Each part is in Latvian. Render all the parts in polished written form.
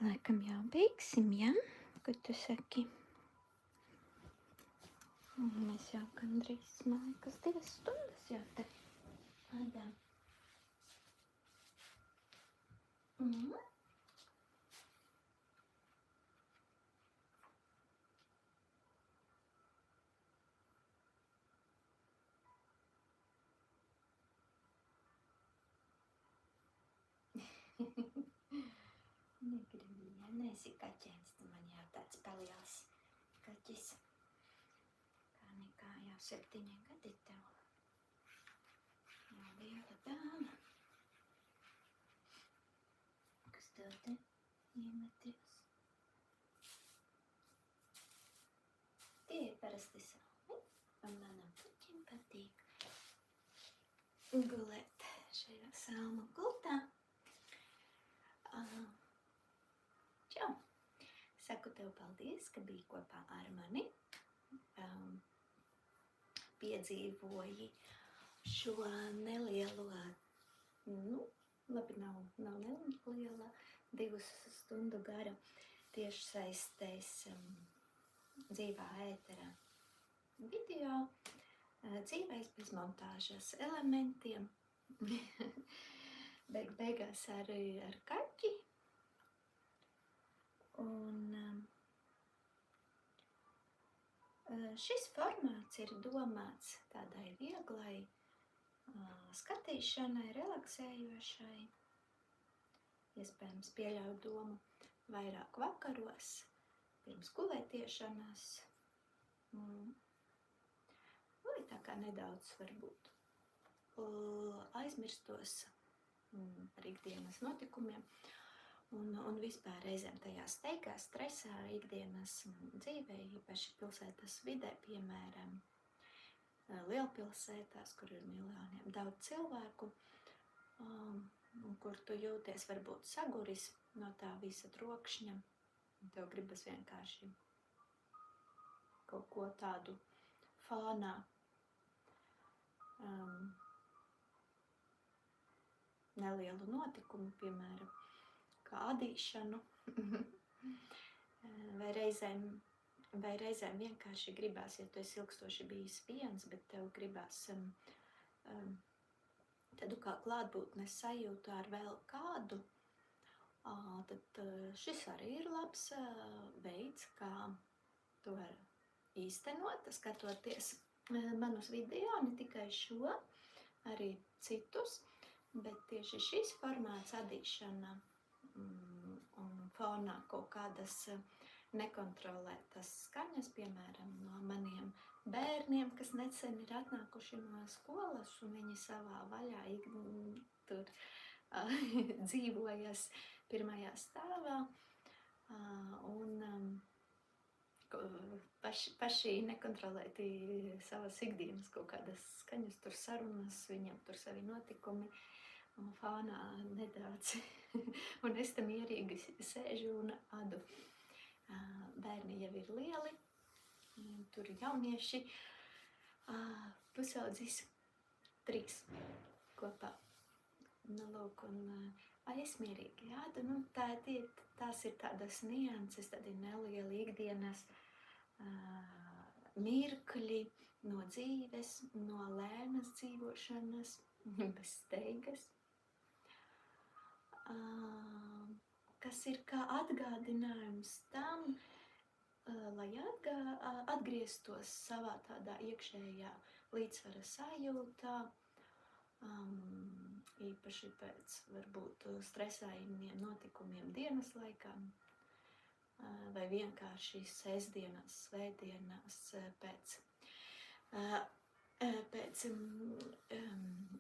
Laikam jau beigsim, ja? Ko tu saki? Mēs jau gandrīz, man liekas, 2 stundas jau te ādām. Negribu, ja neesi kaķēns, tu man jau tāds paliels kaķis. Kā nekā jau 7 gadi tev. Jau liela dāma. Kas tev te iemeties? Tie ir parasti salmi, un manam kaķim patīk gulēt šajā salmu gultā. Čau! Saku tev paldies, ka biji kopā ar mani. Piedzīvoji šo nelielo, labi nav neliela, 2 stundu gara tiešsaistes dzīvā ētera video, dzīvais bez montāžas elementiem, beigās arī ar kaķi. Un šis formāts ir domāts tādai vieglai skatīšanai, relaksējošai. Iespējams pieļaut domu vairāk vakaros, pirms gulētiešanas. Vai tā kā nedaudz varbūt aizmirstos par ikdienas notikumiem. Un vispār reizēm tajā steigā, stresā, ikdienas dzīvē, īpaši pilsētas vidē, piemēram, lielpilsētās, kur ir miljoniem daudz cilvēku, un kur tu jūties varbūt saguris no tā visa trokšņa, un tev gribas vienkārši kaut ko tādu fānā, nelielu notikumu, piemēram, kā adīšanu, vai reizēm vienkārši gribās, ja tu esi ilgstoši bijis viens, bet tev gribās tādu kā klātbūtnes sajūtu ar vēl kādu, tad šis arī ir labs veids, kā to var īstenot, skatoties manus video, ne tikai šo, arī citus, bet tieši šis formāts adīšana un fonā kaut kādas nekontrolētas skaņas, piemēram, no maniem bērniem, kas nesen ir atnākuši no skolas, un viņi savā vaļā tur dzīvojas pirmajā stāvā, un paši nekontrolēti savas ikdienas kaut kādas skaņas, tur sarunas, viņiem tur savi notikumi, un fānā nedaudz, un es te mierīgi sēžu un adu. Bērni jau ir lieli, tur ir jaunieši, pusaudzis 3 kopā. Lūk, un es mierīgi ādu, tās ir tādas nianses, tādi nelieli ikdienas mirkļi no dzīves, no lēnas dzīvošanas, bez steigas. Kas ir kā atgādinājums tam, lai atgrieztos savā tādā iekšējā līdzsvara sajūtā, īpaši pēc varbūt stresainiem notikumiem dienas laikā, vai vienkārši sestdienās, svētdienās pēc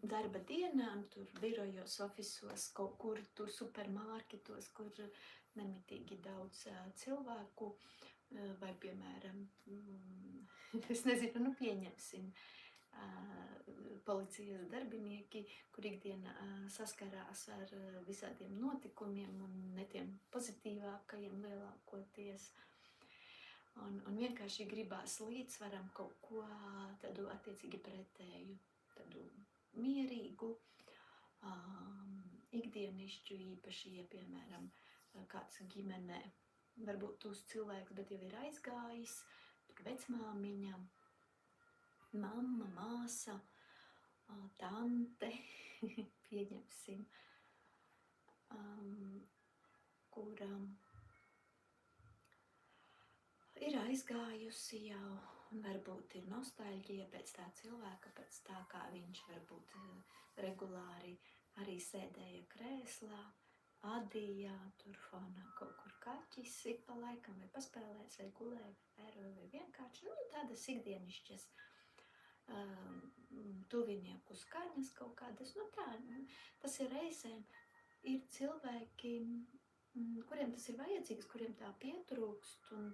darba dienām, tur birojos, ofisos, kaut kur tur supermarketos, kur nemitīgi daudz cilvēku, vai piemēram, es nezinu, pieņemsim, policijas darbinieki, kur ikdienā saskarās ar visādiem notikumiem un ne tiem pozitīvākajiem lielākoties. Un vienkārši gribās līdzsvaram kaut ko tādu attiecīgi pretēju, tādu mierīgu, ikdienišķu, īpaši, ja, piemēram, kāds ģimenē, varbūt tūs cilvēks, bet jau ir aizgājis, vecmāmiņa, mamma, māsa, tante, pieņemsim, kura ir aizgājusi jau, un varbūt ir nostalģija pēc tā cilvēka, pēc tā, kā viņš varbūt regulāri arī sēdēja krēslā, adīja, tur fonā kaut kur kaķis ik pa laikam, vai paspēlēs, vai gulēja, vai vēroja, vai vienkārši, tādas ikdienišķas tuvinieku skaņas kaut kādas, tas ir reizēm, ir cilvēki, kuriem tas ir vajadzīgs, kuriem tā pietrūkst, un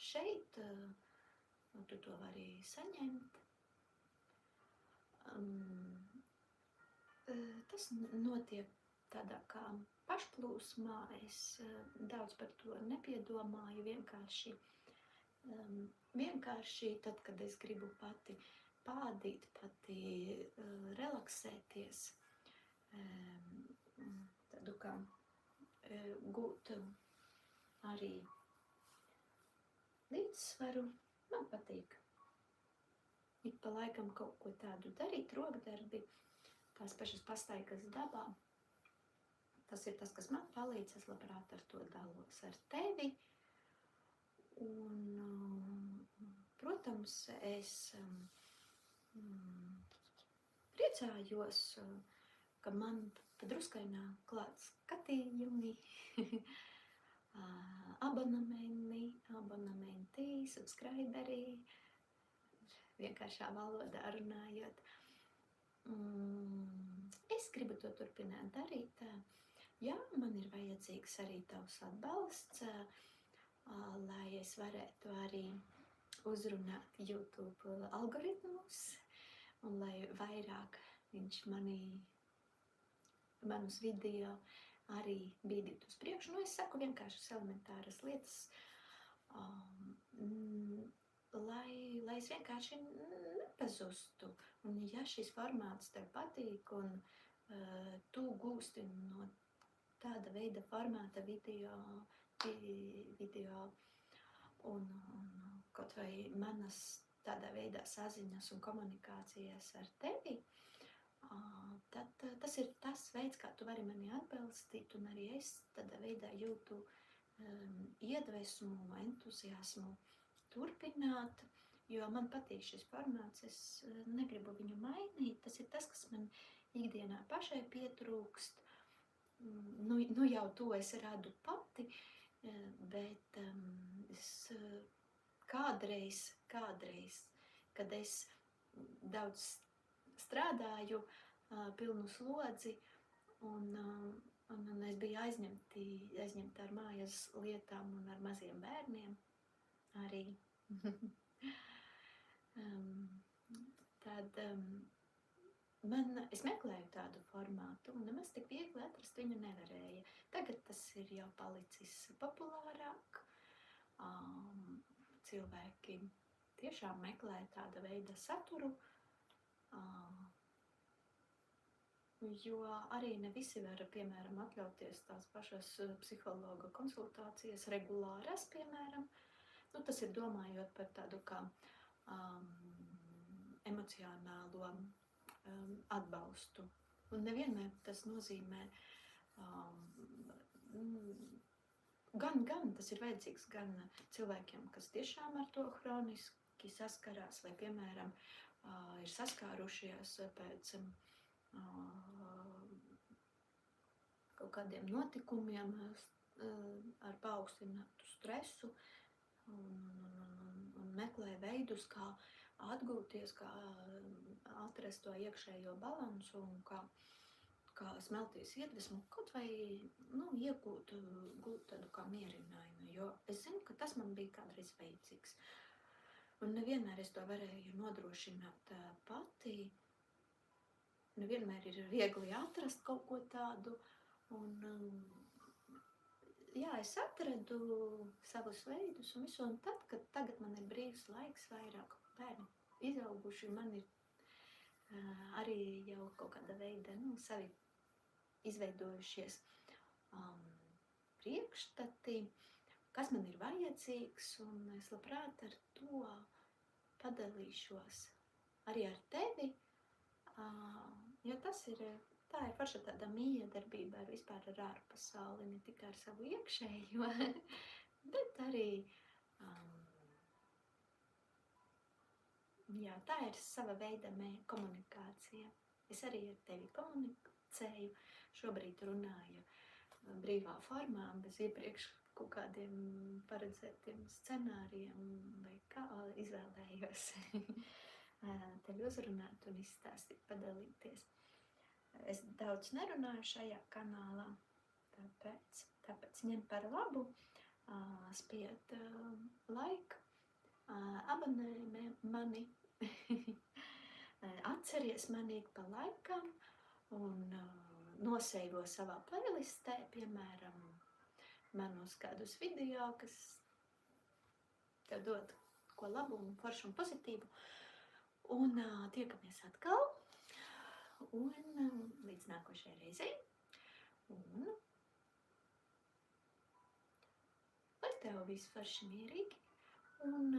šeit tu to vari saņemt. Tas notiek tādā kā pašplūsmā, es daudz par to nepiedomāju, vienkārši tad, kad es gribu pati pādīt, pati relaksēties, tādu kā gūt arī līdzsvaru, man patīk ik pa laikam kaut ko tādu darīt, rokdarbi, tās pašas pastaigas dabā. Tas ir tas, kas man palīdz, es labprāt ar to dalos ar tevi. Un, protams, es priecājos, ka man padruskainā klāt skatījumi, abonamenti, subscriberi, vienkāršā valodā runājot. Es gribu to turpināt darīt. Jā, man ir vajadzīgs arī tavs atbalsts, lai es varētu arī uzrunāt YouTube algoritmus, un lai vairāk viņš manus video arī bīdīt uz priekšu. Es saku vienkārši elementāras lietas, lai es vienkārši nepazustu. Un ja šis formāts tev patīk un tu gūsti no tāda veida formāta video un kaut vai manas tādā veidā saziņas un komunikācijas ar tevi, tad tas ir tas veids, kā tu vari mani atbalstīt, un arī es tādā veidā jūtu iedvesmu, entuziasmu turpināt, jo man patīk šis formāts, es negribu viņu mainīt, tas ir tas, kas man ikdienā pašai pietrūkst, jau to es radu pati, bet es kādreiz, kad es daudz strādāju, pilnu slodzi, un es biju aizņemta ar mājas lietām un ar maziem bērniem arī. Tad es meklēju tādu formātu, un nemaz tik viegli atrast viņu nevarēja. Tagad tas ir jau palicis populārāk. Cilvēki tiešām meklē tāda veida saturu, jo arī ne visi var, piemēram, atļauties tās pašas psihologa konsultācijas regulāras, piemēram. Tas ir domājot par tādu kā emocionālo atbalstu. Un nevienmēr tas nozīmē gan tas ir vajadzīgs gan cilvēkiem, kas tiešām ar to hroniski saskarās, vai, piemēram, ir saskārušies pēc kaut kādiem notikumiem ar paaugstinātu stresu, un meklē veidus, kā atgūties, kā atrast to iekšējo balansu un kā smelties iedvesmu, kaut vai iegūt tādu kā mierinājumu, jo es zinu, ka tas man bija kādreiz vajadzīgs. Un nevienmēr es to varēju nodrošināt pati, nevienmēr ir viegli atrast kaut ko tādu, un jā, es atradu savus veidus un visu, un tad, kad tagad man ir brīvs laiks, vairāk bērni izauguši, man ir arī jau kaut kāda veida, savi izveidojušies priekšstati, kas man ir vajadzīgs, un es labprāt ar to padalīšos arī ar tevi, jo tā ir forša tāda miedarbība vispār ar ārpasauli, ne tikai ar savu iekšējo, bet arī, jā, tā ir sava veida komunikācija. Es arī ar tevi komunicēju, šobrīd runāju brīvā formā, bez iepriekš kaut kādiem paredzētiem scenārijiem, vai kā izvēlējos tevi uzrunāt un izstāstīt, padalīties. Es daudz nerunāju šajā kanālā, tāpēc ņem par labu, spied like, abonē mani, atceries mani pa laikam un noseivo savā playlistē, piemēram, manus kādus video, kas tev dod ko labu un foršu un pozitīvu. Un tiekamies atkal, un līdz nākošajai reizei. Un lai tev viss forši mierīgi. Un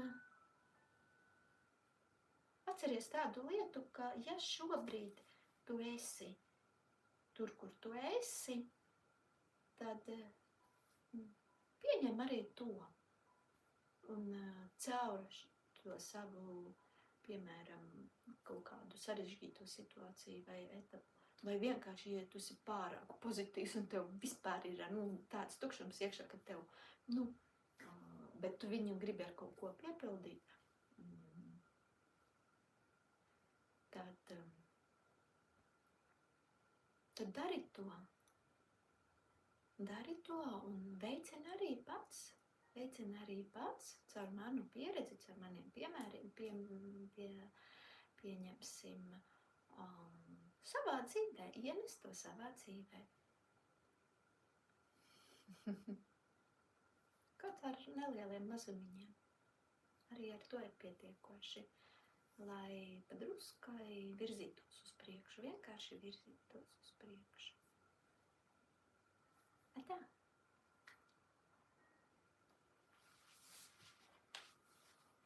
atceries tādu lietu, ka ja šobrīd tu esi tur, kur tu esi, tad pieņem arī to. Un caur to savu, piemēram, kaut kādu sarežģīto situāciju vai etapu, vai vienkārši, ja tu esi pārāk pozitīvs un tev vispār ir tāds tukšums iekšā, ka tev, bet tu viņu gribi ar kaut ko piepildīt, tad dari to. Dari to un veicini arī pats caur manu pieredzi, caur maniem piemēriem, pieņemsim savā dzīvē, ienes to savā dzīvē. Kaut ar nelieliem mazumiņiem. Arī ar to ir pietiekoši, lai padruskai virzītos uz priekšu, vienkārši virzītos uz priekšu. Atā!